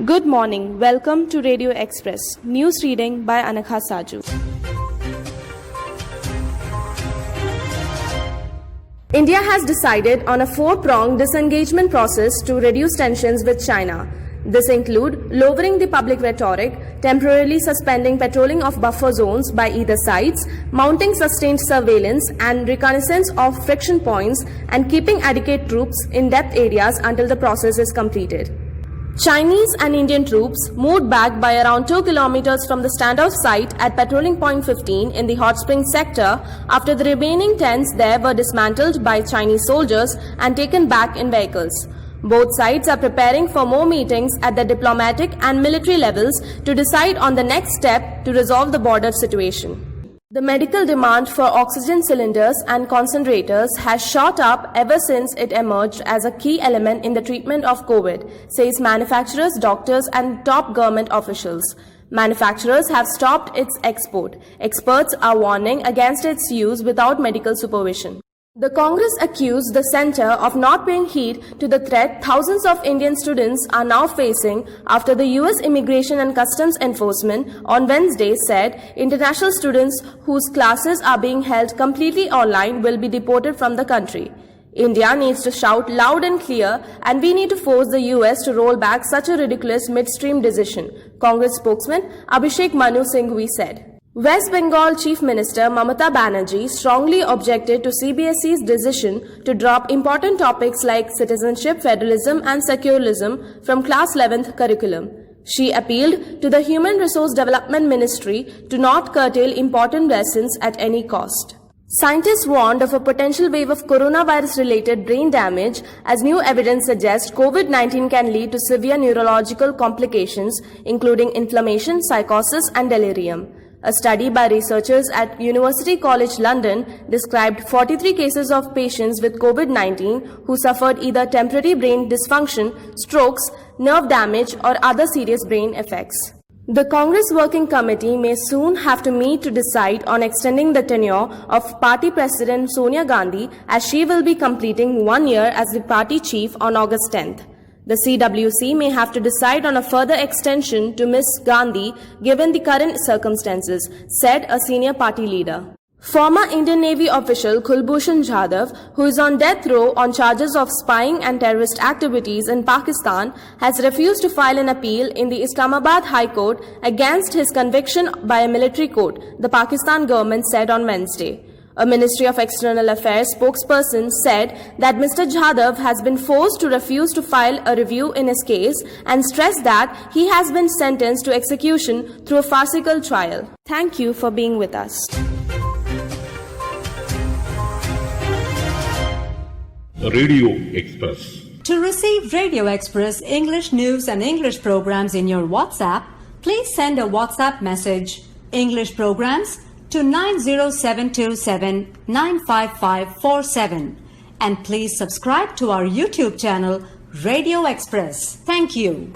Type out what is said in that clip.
Good morning. Welcome to Radio Express. News reading by Anakha Saju. India has decided on a four-pronged disengagement process to reduce tensions with China. This includes lowering the public rhetoric, temporarily suspending patrolling of buffer zones by either sides, mounting sustained surveillance and reconnaissance of friction points, and keeping adequate troops in depth areas until the process is completed. Chinese and Indian troops moved back by around 2 kilometers from the standoff site at patrolling point 15 in the Hot Springs sector after the remaining tents there were dismantled by Chinese soldiers and taken back in vehicles. Both sides are preparing for more meetings at the diplomatic and military levels to decide on the next step to resolve the border situation. The medical demand for oxygen cylinders and concentrators has shot up ever since it emerged as a key element in the treatment of COVID, says manufacturers, doctors, and top government officials. Manufacturers have stopped its export. Experts are warning against its use without medical supervision. The Congress accused the centre of not paying heed to the threat thousands of Indian students are now facing after the US Immigration and Customs Enforcement on Wednesday said international students whose classes are being held completely online will be deported from the country. India needs to shout loud and clear, and we need to force the US to roll back such a ridiculous midstream decision, Congress spokesman Abhishek Manu Singhvi said. West Bengal Chief Minister Mamata Banerjee strongly objected to CBSE's decision to drop important topics like citizenship, federalism and secularism from class 11th curriculum. She appealed to the Human Resource Development Ministry to not curtail important lessons at any cost. Scientists warned of a potential wave of coronavirus-related brain damage as new evidence suggests COVID-19 can lead to severe neurological complications, including inflammation, psychosis and delirium. A study by researchers at University College London described 43 cases of patients with COVID-19 who suffered either temporary brain dysfunction, strokes, nerve damage or other serious brain effects. The Congress Working Committee may soon have to meet to decide on extending the tenure of Party President Sonia Gandhi, as she will be completing 1 year as the party chief on August 10th. The CWC may have to decide on a further extension to Ms. Gandhi given the current circumstances, said a senior party leader. Former Indian Navy official Kulbhushan Jadhav, who is on death row on charges of spying and terrorist activities in Pakistan, has refused to file an appeal in the Islamabad High Court against his conviction by a military court, the Pakistan government said on Wednesday. A Ministry of External Affairs spokesperson said that Mr. Jadhav has been forced to refuse to file a review in his case and stressed that he has been sentenced to execution through a farcical trial. Thank you for being with us. Radio Express. To receive Radio Express English news and English programs in your WhatsApp, please send a WhatsApp message, English programs, to 90727 95547, and please subscribe to our YouTube channel Radio Express. Thank you.